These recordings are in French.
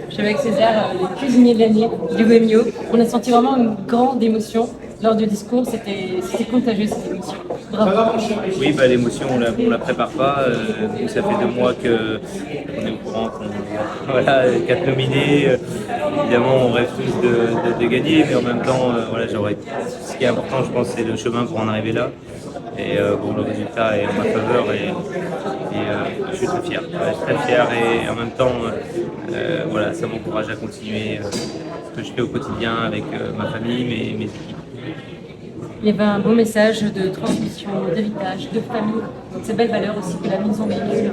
Je suis avec César, le cuisinier de l'année du Goemio. On a senti vraiment une grande émotion lors du discours. C'était contagieux cette émotion. Bravo. Oui, bah, l'émotion, on la prépare pas. Nous, ça fait 2 mois qu'on est au courant qu'on voilà, 4 nominés. Évidemment, on rêve tous de gagner, mais en même temps, voilà, ce qui est important, je pense, c'est le chemin pour en arriver là. Et bon, le résultat est en ma faveur et je suis très fier. Ouais, je suis très fier et en même temps, voilà, ça m'encourage à continuer ce que je fais au quotidien avec ma famille, mes équipes. Il y avait un beau message de transmission, d'héritage, de famille. Donc ces belles valeurs aussi que la maison véhicule.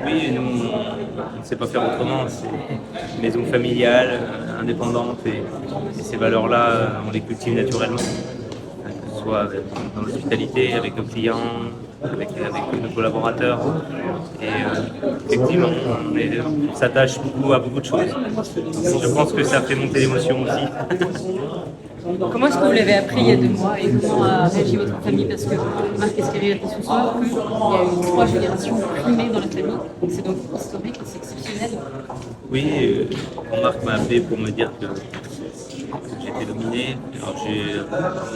Oui, nous, on ne sait pas faire autrement. C'est une maison familiale, indépendante, et ces valeurs-là, on les cultive naturellement. Que ce soit dans l'hospitalité, avec nos clients, avec nos collaborateurs. Et effectivement, on s'attache beaucoup à beaucoup de choses. Je pense que ça fait monter l'émotion aussi. Comment est-ce que vous l'avez appris il y a 2 mois et comment a réagi votre famille? Parce que Marc Esquerri a dit ce soir qu'il y a eu 3 générations primées dans la famille. C'est donc historique, c'est exceptionnel. Oui, quand Marc m'a appelé pour me dire que j'étais nominé, alors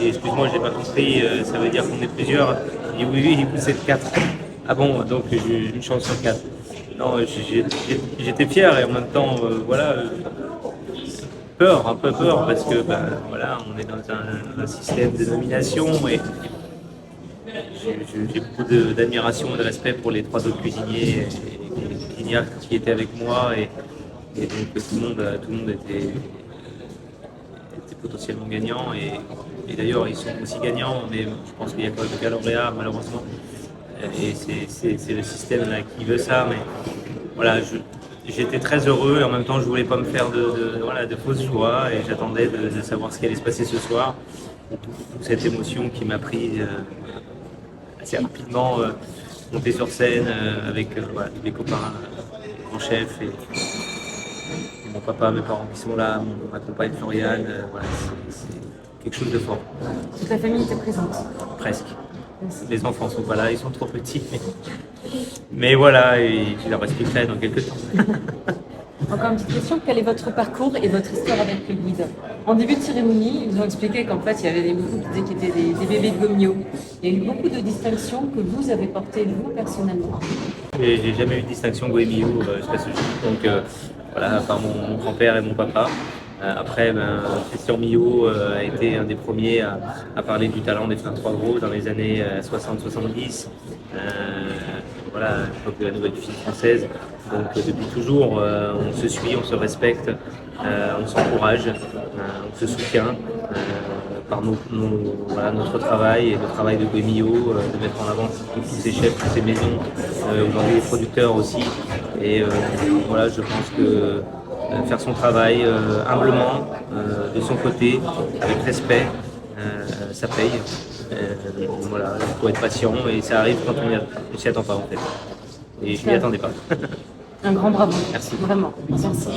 excuse-moi, j'ai pas compris, ça veut dire qu'on est plusieurs. J'ai dit oui, vous êtes 4. Ah bon, donc j'ai une chance sur 4. Non, j'étais fier et en même temps, voilà, peur, un peu peur, parce que ben, voilà, on est dans un système de nomination et j'ai beaucoup d'admiration et de respect pour les 3 autres cuisiniers et cuisinières qui étaient avec moi et donc tout le monde était potentiellement gagnant et d'ailleurs ils sont aussi gagnants, mais je pense qu'il y a quand même aucun lauréat malheureusement et c'est le système là qui veut ça, mais voilà, j'étais très heureux et en même temps je voulais pas me faire voilà, de fausses joies et j'attendais de savoir ce qui allait se passer ce soir. Toute cette émotion qui m'a pris assez rapidement, monter sur scène avec voilà, tous les copains, mon chef et mon papa, mes parents qui sont là, ma compagne Floriane, voilà, c'est quelque chose de fort. Toute la famille était présente. Presque. Les enfants sont pas là, ils sont trop petits. Mais voilà, et je leur expliquerai dans quelques temps. Encore une petite question, quel est votre parcours et votre histoire avec le guide? En début de cérémonie, ils nous ont expliqué qu'en fait, il y avait beaucoup qui disaient qu'ils étaient des bébés de Goemio. Il y a eu beaucoup de distinctions que vous avez portées, vous, personnellement. J'ai jamais eu de distinction Goemio jusqu'à ce jour. Donc voilà, à part mon grand-père et mon papa. Après, Christian Millot a été un des premiers à parler du talent des frères Trois Gros dans les années 60-70. Voilà, à l'époque de la nouvelle cuisine française. Donc depuis toujours, on se suit, on se respecte, on s'encourage, on se soutient par voilà, notre travail et le travail de Goemio, de mettre en avant tous ces chefs, toutes ces maisons, aujourd'hui les producteurs aussi. Et voilà, je pense que faire son travail humblement, de son côté, avec respect, ça paye. Voilà, il faut être patient et ça arrive quand on ne s'y attend pas en fait. Et je m'y attendais pas. Un grand bravo. Merci. Vraiment. Merci.